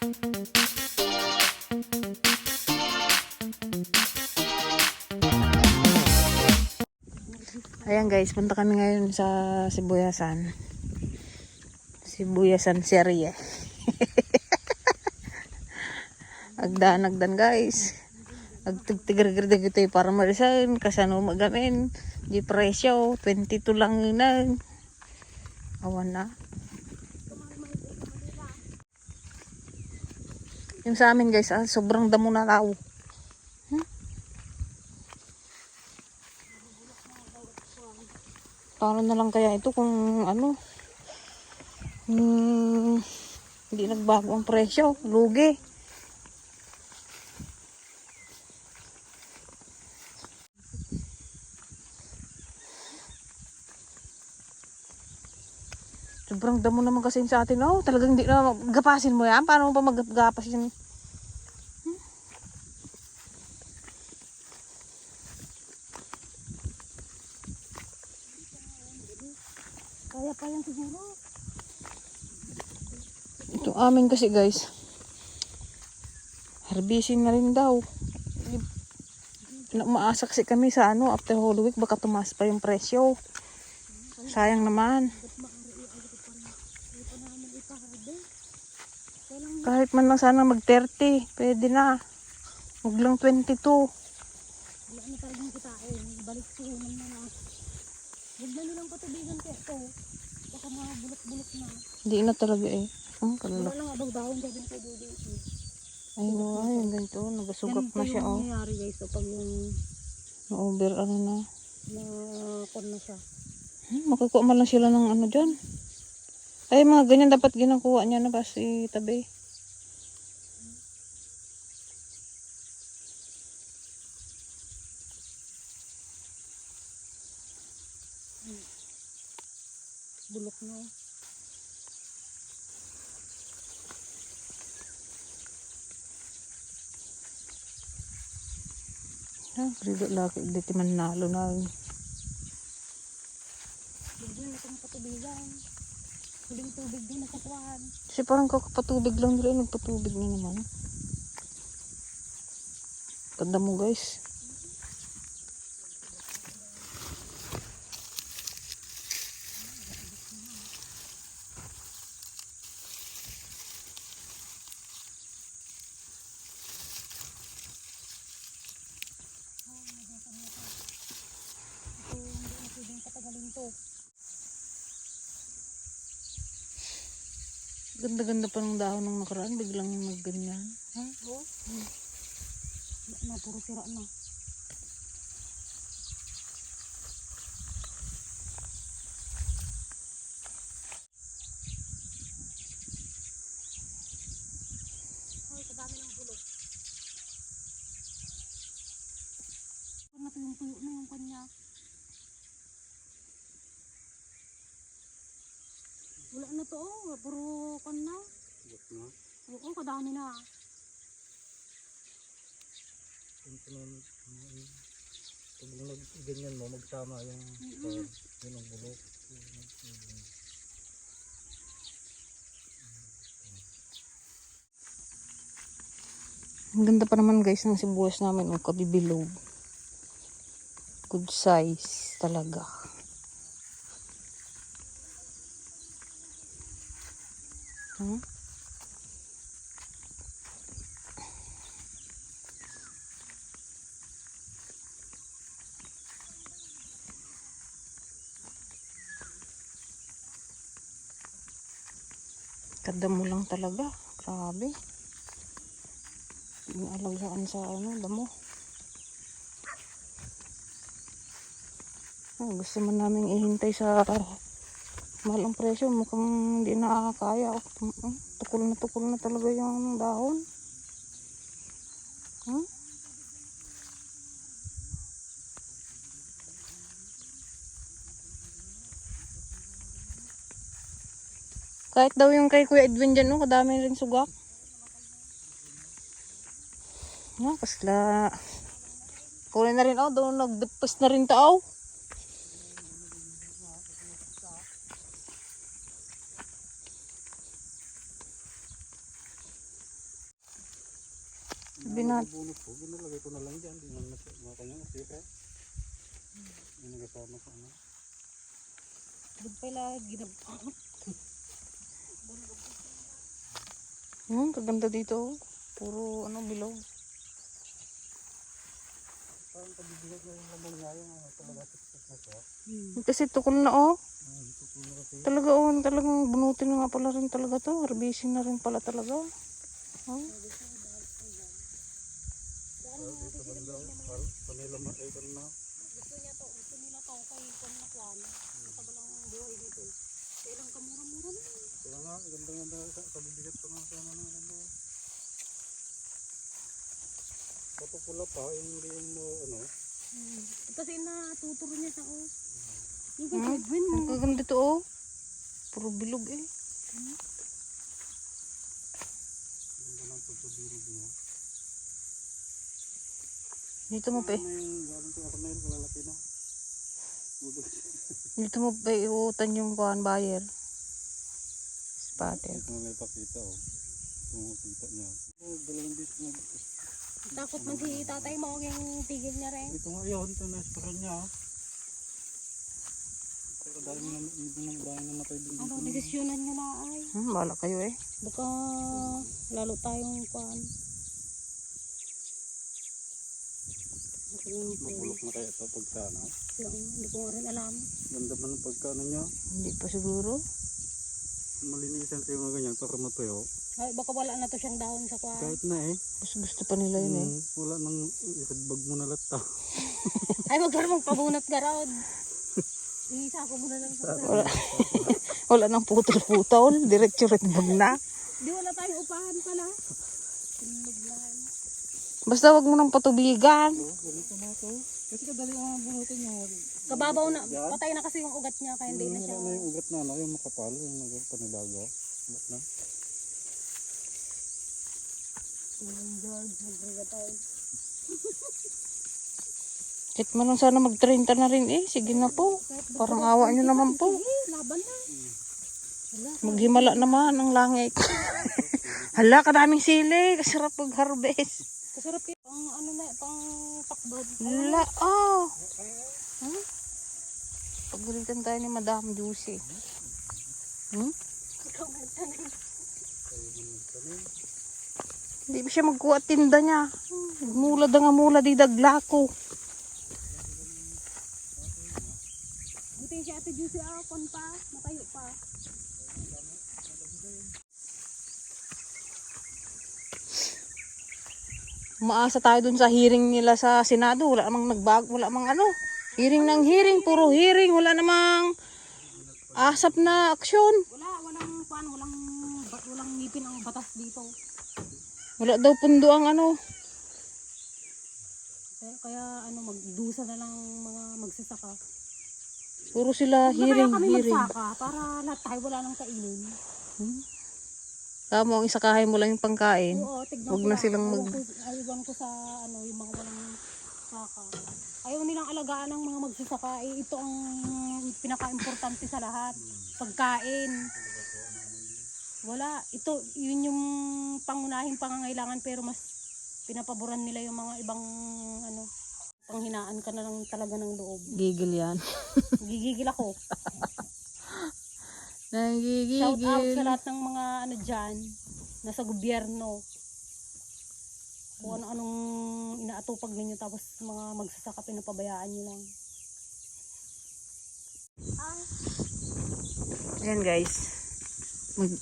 Ayan guys, punta kami ngayon sa Sibuyasan. Sibuyasan serye. Agdan guys. Agtigtigir-gir ito para marisan. Kasano magamin. Di presyo. 22 lang yun na. Awan na. Yung sa amin guys, sobrang damo na tao. Paano na lang kaya ito kung ano, hindi nagbago ang presyo, lugi. Sobrang damo naman kasi sa atin. Oh, talagang hindi na gapasin mo yan. Paano mo pa maggapasin? Kaya pa yan siguro. Ito amin kasi guys. Harbisin na rin daw. Maasaksi kami sa ano after Holy Week. Baka tumaas pa yung presyo. Sayang naman. Kahit man lang sana mag 30. Pwede na. Huwag lang 22. Wala na talagang kitain. Balik suhunan na na. Huwag na nilang patubigan kaya ito. Baka mga bulok-bulok na. Hindi na talaga eh. Wala lang daw dahon dyan kay Dudu. Ay no, ay ganito. Nagasugap na siya oh. Yan nangyayari guys. So, pag yung Na-over ano na. na-con na siya. Makakuha man lang sila ng ano dyan. Ay mga ganyan dapat ginakuha niya na ba si tabi. Bulok na. Krido laki dito man nalo na. Hindi na itong patubigan. Huling tubig din nakakuhaan. Kasi parang kakapatubig lang nila. Nagpatubig na naman. Ganda mo guys. Ganda-ganda pa ng dahon ng nakaraan. Biglang nagganyan. Ha? Oo. Na puro sira na. Ay, kadami ng bulok. Kung natuyong-tuyo na yung kanya. Wala na to oh. Puro kan na. Oo, kadami na. Pag ganyan mo, magsama yung yun ang bulok. Ang ganda pa naman guys ng sibuyas namin. O kabibilog. Good size talaga. Kada mo lang talaga. Grabe. Yung alagaan sa ano, damo. Gusto man namin ihintay sa mahal ang presyo. Mukhang hindi nakakaya. Tukol na talaga yung dahon. Kahit daw yung kay Kuya Edwin dyan, no, kadami rin sugak. Kasla. Kunin na rin, doon nagdipos na rin tao. Binat. Bunot ko, ginalagay ko na lang dyan. Di naman mga kanyang asira. Yung nagasama ko ano. Doon pala ginabang. Kaganda dito. Puro ano, bilog. Parang pagbibigat na yung lamang niya yung ano, talaga tiktik na siya. Kasi tukol na oh. Tukul na kasi. Talaga oh, talagang bunutin na nga pala rin talaga to. Harvesting na rin pala talaga. Oh. Dito banda, parang panila ay kan na. Gusto nila to kay Kwan na Kwan. Matagal ang buhay dito. Kailang kamura-mura na. Kaya nga, ganda-ganda pagbibigat pa nga sa ano. Patupula pa, hindi yung ano. Kasi natuturo niya sa o. Yung kay Edwin. Ang kaganda to oh. Puro bilog eh. Ganda lang pagpabirog niya. Dito mo pa eh. Ano yung galing ko ako na yun, kalalaki na. Dito mo pa iuutan yung kuhan buyer. Spotted. Ito na ipakita oh. Pumukita niya. Dalawang beses na. Takot man si tatay mo yung tigil niya rin. Ito nga yun, ito na espera niya. Pero dahil na namatay din Ano, dito. desisyonan niya na ay. Bahala kayo eh. Baka lalo tayong Kwan. Mabulok na kaya ito pagkana. Hindi ko nga rin alam. Ganda man ang pagkana niya. Hindi pa siguro. Malinisan siya mga ganyan para matuyo. Ay, baka wala na to siyang dahon sa Kwan. Kahit na eh. Gusto pa nila yun eh. Wala nang ikadbag mo na lata. Ay, magkaroon mong pabunot ka raw. Isa ko muna lang sa Wala nang putol-putol. Diretso rin bag na. Di wala tayong upahan pala. Tinuglan. Basta wag mo nang patubigan. Ganito na ito. Kasi kadali ang bunutin niya. Kababaw na, patay na kasi yung ugat niya kaya hindi na siya. Wala na yung ugat na ano, yung makapal, yung panibago. Wala na. George, magrigatay. Kahit man lang sana mag-30 na rin eh. Sige na po. Parang awa nyo naman po. Laban na. Wala. Maghimala naman ang langit. Hala, kadaming sili. Kasarap mag-harvest. Kasarap yun. Pang ano na, pang takbod. Hala, oh. Pagalitan tayo ni Madam Juicy. Ikaw nagtanong. Hindi ba siya magkuha at tinda niya? Mula da nga mula di daglako. Buti si Ate Juicy kon pa, matayo pa. Umaasa tayo dun sa hearing nila sa Senado. Wala namang nagbago, wala namang ano. Hearing ng hearing, puro hearing. Wala namang asap na aksyon. Walang pan, walang ngipin ang batas dito. Wala daw pundo ang ano. Kaya ano, magdusa na lang mga magsasaka. Puro sila hearing, Kaya kami hearing. magsaka para lahat tayo wala nang kainin. Tama, ang isakahin mo lang yung pangkain. Oo, tignan Huwag ko na lang. silang Ayawan ko sa ano, yung mga walang saka. Ayaw nilang alagaan ng mga magsasaka. Ito ang pinaka-importante sa lahat. Pagkain. Wala. Ito, yun yung pangunahing pangangailangan pero mas pinapaboran nila yung mga ibang ano, panghinaan ka na lang talaga ng loob. Gigil yan. Gigigil ako. Nagigigil. Shout out sa lahat ng mga ano dyan, nasa gobyerno. Kung ano-anong inaatupag ninyo tapos mga magsasaka pinapabayaan nyo lang. Ayan guys.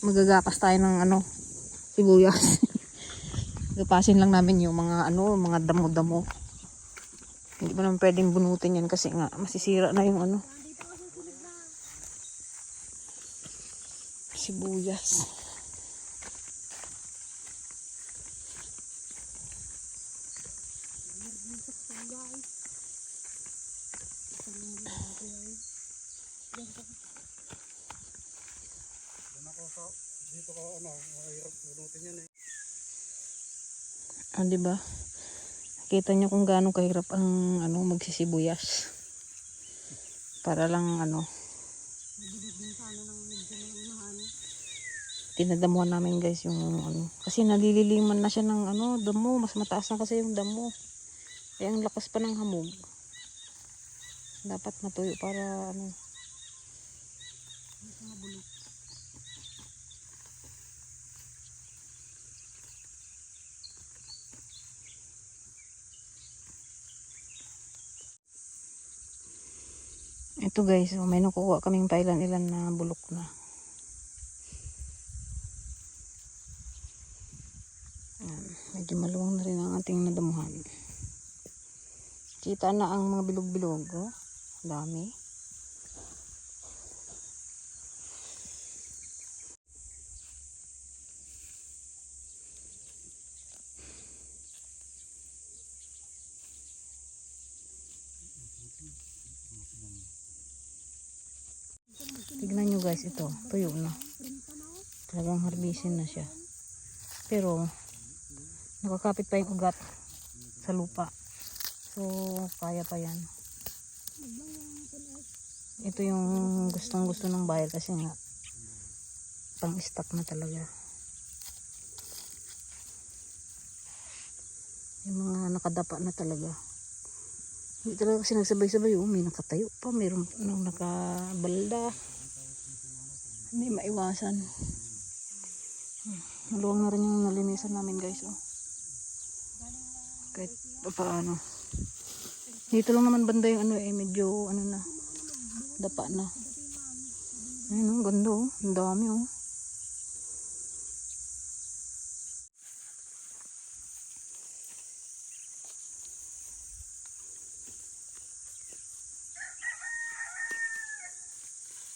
Magagapas tayo ng ano, sibuyas. Gapasin lang namin yung mga ano, mga damo-damo. Hindi mo naman pwedeng bunutin yan kasi nga masisira na yung ano. Sibuyas. Dito ka ano, mahirap bunutin yan eh. Ah, di ba? Kita nyo kung gaano kahirap ang ano magsisibuyas. Para lang ano. tinadamuhan namin guys yung ano. Kasi nalililiman na siya ng ano, damo. Mas mataas na kasi yung damo. Kaya ang lakas pa ng hamog. Dapat matuyo para ano. Ito guys, oh, may nakukuha kaming pailan-ilan na bulok na. Ayan, medyo maluwang na rin ang ating nadamuhan. Kita na ang mga bilog-bilog. Oh. Dami. Tignan nyo guys, ito. Tuyo na. Talagang harbisin na siya. Pero, nakakapit pa yung ugat sa lupa. So, kaya pa yan. Ito yung gustong-gusto ng buyer kasi nga, pang-stock na talaga. Yung mga nakadapa na talaga. Hindi talaga kasi nagsabay-sabay. Oh, may nakatayo pa. Mayroon nang nakabalda. Hindi maiwasan. Maluwang na rin yung nalinisan namin guys. Oh. Kahit paano. Dito lang naman banda yung ano medyo ano na. Dapa na. Ayun oh, ganda oh. Ang dami oh.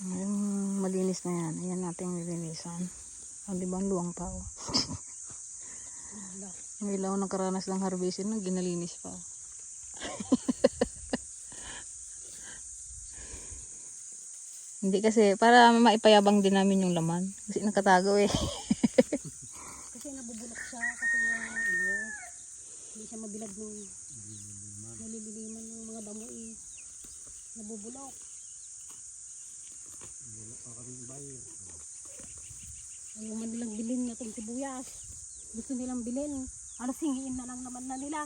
Yung malinis na yan. Ayan natin nilinisan. Ah, diba ang luwang pa oh. May ilaw nakaranas ng harvestin na ginalinis pa. Hindi kasi para maipayabang din namin yung laman. Kasi nakatago eh. Kasi nabubulok siya kasi yung ano, hindi siya mabilad nung nalililiman ng mga damo eh. Nabubulok. Ayaw man nilang bilhin nga itong sibuyas. Gusto nilang bilhin. Ano, hingiin na lang naman na nila.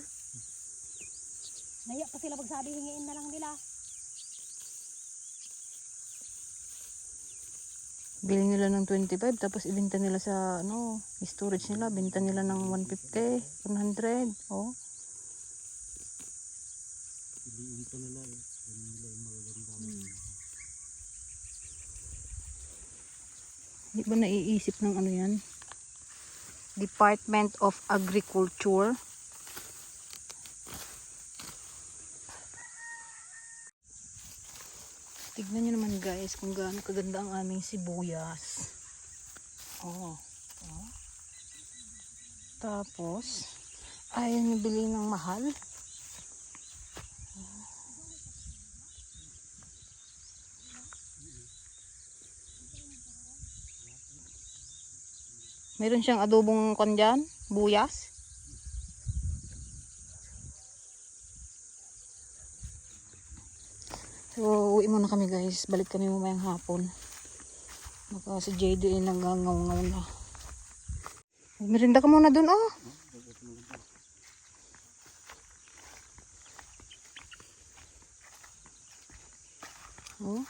Naya pa sila magsabi, hingiin na lang nila. Bili nila ng 25 tapos ibenta nila sa ano, storage nila, benta nila ng 150, 100. Oh. Piliin pa nila eh. Yan nila yung magaganda. Di ba naiisip ng ano yan? Department of Agriculture. Tignan nyo naman guys kung gaano kaganda ang aming sibuyas. Oh. Oh. Tapos, ayaw nyo bili ng mahal. Meron siyang adobong kandyan, buyas. So, uwi muna kami guys. Balik kami mamayang hapon. Baka si JD ay nangangaw-ngaw na. Merinda ka muna dun, oh. Oh.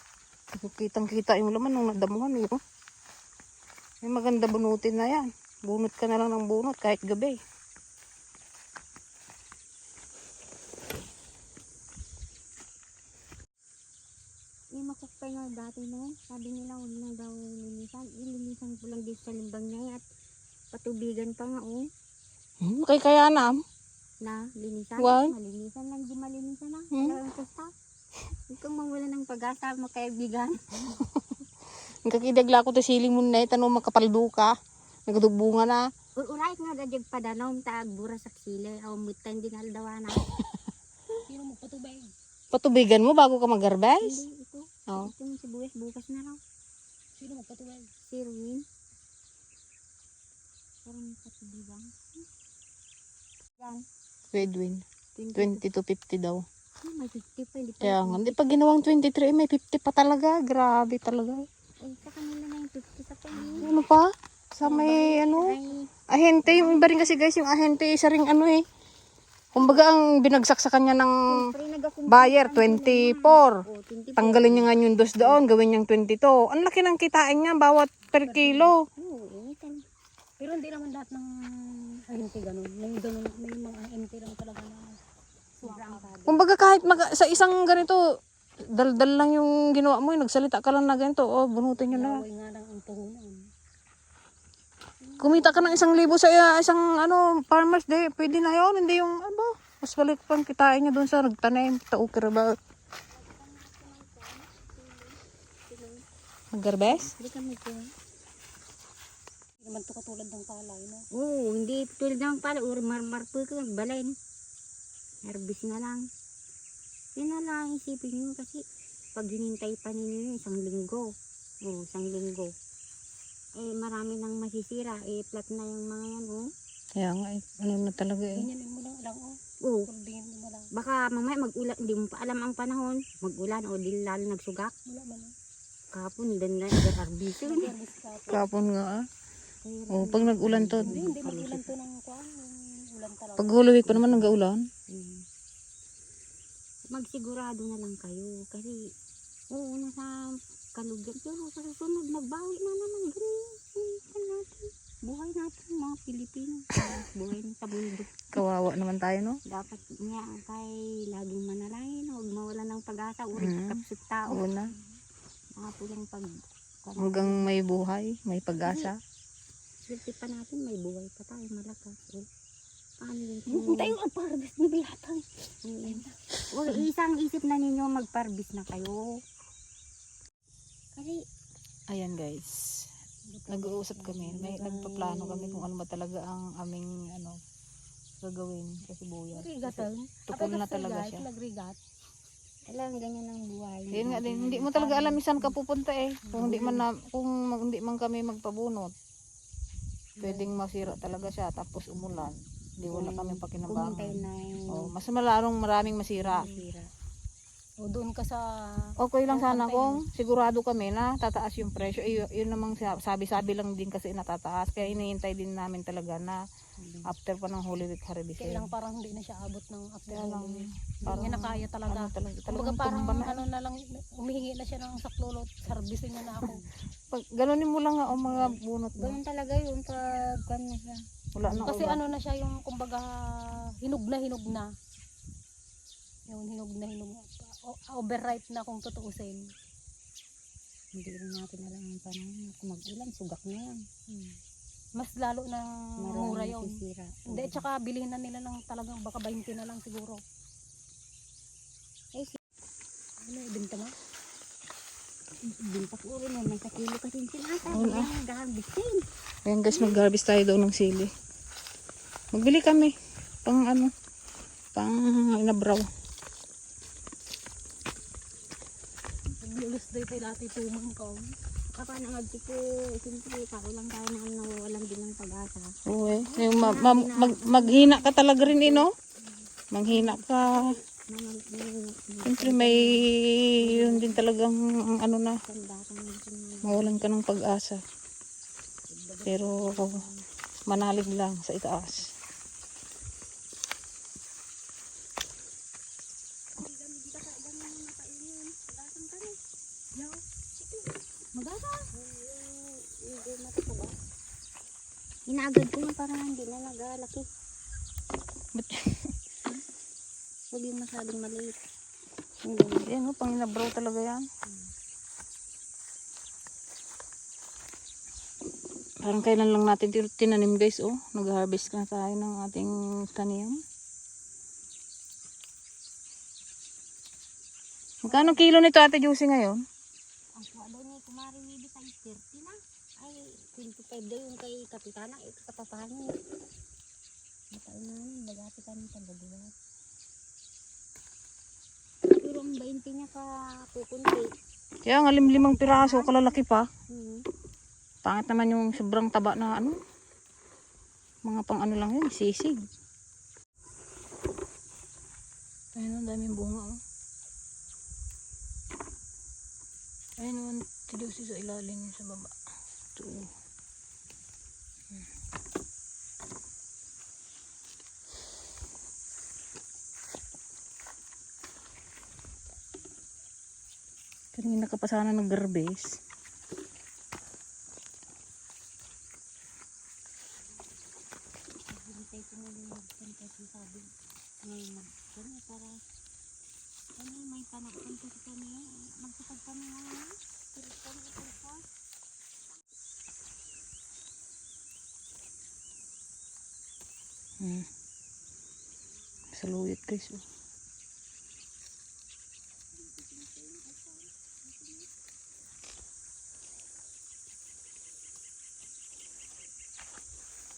Kitang-kita yung laman ng nadamuhan, eh, oh. May maganda bunutin na yan. Bunot ka na lang ng bunot kahit gabi. Yung makukpay nga dati noon, sabi nila huwag lang daw linisan. Ilinisan ko lang dito sa limbang niya at patubigan pa nga oh. Kay kaya na. Na linisan. Why? Malinisan lang, di malinisan na. Hmm? Pero ang kusta. Huwag kang mawala ng pag-asa mo kaibigan. Ang kakidagla ko to siling mo na tanong makapaldo ka. Nagdugbunga na. Uray nga dadyag padanaw, tagbura sa ksile. O mutan din aldawana. Sino magpatubay? Patubigan mo bago ka mag-harvest. Hindi ito. Oh. Ito yung sibuyas bukas na raw. Sino magpatubay? Si Ruin. Parang katubigan. Yan. Edwin. 20. 20 to 50 daw. May 50 pa. Hindi pa. Kaya nga, hindi pa ginawang 23, may 50 pa talaga. Grabe talaga. Ay, sa kanila na yung 50 sa kanila. Ano pa? Sa may ano, Ay, ahente. Yung iba rin kasi guys, yung ahente isa ring ano eh. Kumbaga ang binagsak sa kanya ng siyempre nag-compute buyer, kami sila 24. na. O, 24. Tanggalin niya nga yung dos doon, gawin niyang 22. Ang laki ng kitain niya bawat per kilo. Oo, tal- Pero hindi naman lahat ng ahente ganun. May mga ahente lang talaga na sobrang sabi. Kumbaga kahit sa isang ganito, daldal lang yung ginawa mo, nagsalita ka lang na ganito, oh, bunutin niyo na. laway nga lang ang puhunan. Kumita ka ng 1,000 sa isang ano, farmers day, pwede na yun, hindi yung ano, mas balik pang kitain niya doon sa nagtanim, okay about. Maggarbes? Hindi kami ko. Hindi naman to katulad ng palay, no? Oo, hindi tulad ng pala. Or marmarpo ko, balain. Herbis na lang. Yun na lang isipin nyo kasi pag hinintay pa ninyo yun, 1 linggo. Oo, 1 linggo. Eh, marami nang masisira. Eh, flat na yung mga yan, oh. Kaya nga, ano na talaga eh. Ganyan mo lang lang, oh. Oo. Kuldingin mo lang. Baka mamaya mag-ulan, hindi mo pa alam ang panahon. Mag-ulan o di lalo nagsugak. Wala man, oh. Kapon, dan na nag-herbis yun. Mag-harvest ka po. Kapon nga ah. Oh, pag nag-ulan to, Hindi mag-ulan to ng kuwan. Yung ulan talaga. pag hulawik pa naman nag-ulan. Mm. Magsigurado na lang kayo kasi oo, nasa kalugyan pero sa susunod magbawi na naman ganun natin buhay natin mga Pilipino. Buhay sa mundo Kawawa naman tayo, no? dapat nga kay laging manalangin, huwag mawalan ng pag-asa, uring kapsut tao Una, mga pulang pag hanggang may buhay, may pag-asa. swerte pa natin, may buhay pa tayo malakas. Paano yun? Hindi tayo mag-harvest ng bilatan. O isang isip na ninyo magparbis na kayo. Kasi Ayan guys, nag-uusap kami, may nagpaplano kami kung ano ba talaga ang aming ano gagawin sa sibuyas. Rigatan. Tukol na talaga siya. Nagrigat. alam ganyan ang buhay. Yun nga din, hindi mo talaga alam saan ka pupunta eh. Kung hindi hindi man kami magpabunot, pwedeng masira talaga siya tapos umulan. Hindi wala kami Pumuntayin pakinabangan. na yung Oh, mas maraming masira. masira. O doon ka sa... Okay lang sana kung sigurado kami na tataas yung presyo. Yun namang sabi-sabi lang din kasi natataas. Kaya hinihintay din namin talaga na after pa ng Holy Week harvest. Kaya lang parang hindi na siya abot ng after Kaya lang, Holy Week. Hindi parang niya na kaya talaga. Ano talaga Kumbaga parang tumba na. ano na lang, umihingi na siya ng saklolot. Sarbisin niya na ako. Pag ganunin mo lang nga o mga bunot mo. Ganun talaga yun pag na siya. Wala na Kasi ulan. ano na siya yung kumbaga hinog na. Yung hinog na. Overripe na kung tutuusin. Hindi rin natin alam ang panahon. Kung mag-ulan, sugak na yan. Mas lalo na mura yun. Sisira. Hindi, tsaka bilhin na nila ng talagang baka 20 na lang siguro. Ano, ibenta mo? Binta ko rin may sa kilo kasi sinasa. Wala. Nag-harvestin. Ayan guys, mag-harvest tayo daw ng sili. Magbili kami. Pang ano, pang inabraw. Lulos day tayo dati tumang ko. Kapag nangagti ko, siyempre, tao lang tayo na nawawalan din ng pag-asa. Oo eh. Yung maghina ka talaga rin eh, no? Manghina ka. Siyempre may yun din talagang ano na, mawalan ka ng pag-asa. Pero manalig lang sa itaas. Inaagad ko yung parang hindi na nagalaki. Huwag yung masyadong maliit. Yan no, pang inabraw talaga yan. Parang kailan lang natin tinanim guys, oh. Nag-harvest na tayo ng ating tanim. Magkano kilo nito Ate Juicy ngayon? Ang kuha daw niya, kumari ni Bisa 30 na. Ay, 25 daw yung kay Kapitana. Eh, katapahan niya. Mataon na namin, bagati kami sa bagulat. Pero ang 20 niya ka pupunti. Kaya nga 5 piraso, kalalaki pa. Pangit naman yung sobrang taba na ano. Mga pang ano lang yun, sisig. Ayun, ang daming bunga oh. Ayun naman, tidusi sa ilalim sa baba. Ito. Hindi nakapasana ng garbes. Hintay ko na yung magpantay kung sabi. Ngayon magpantay para may panakpan kasi kami. Magsapag kami ngayon. Tilipon. Saluyot guys. Oh.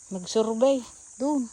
Nag-survey. Doon.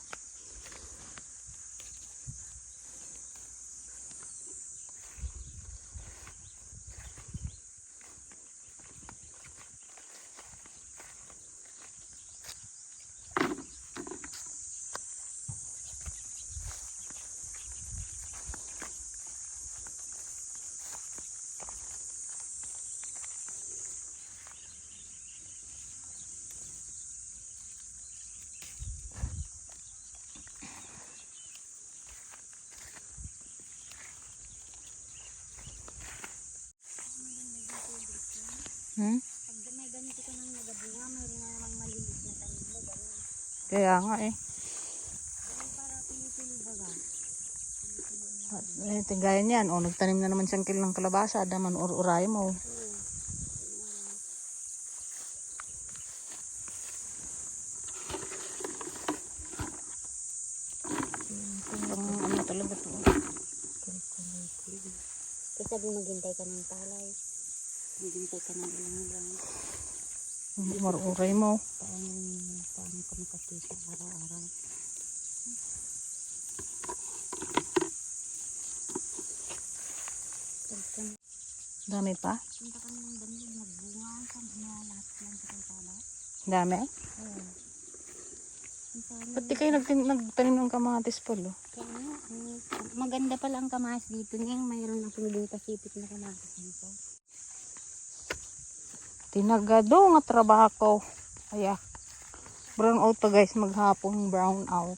Hmm? Pag may ganito ka nang nagabunga, mayroon na namang malilit na tanim mo. Ganun. Kaya nga eh. Ganun para pili-pili baga. Gaya niyan. O, nagtanim na naman siyang kilo ng kalabasa. Daman uray mo. Pang ano talaga to. Kasi sabi maghintay ka ng palay. Maghintay ka ng ilang-ilang. Maruray mo. Paano ka makakita araw-araw. Dami pa. Punta kami ng bandog, nagbunga. Sabi na lahat lang sa kalsada. Dami. Oo. Ba't di kayo nagtanim ng kamatis pala? Kaya nga, maganda pala ang kamatis dito. Ngayon mayroon na pong pasipit na kamatis dito. Tinagado nga trabaho. Ayak. Brown out pa guys. Maghapong brown out.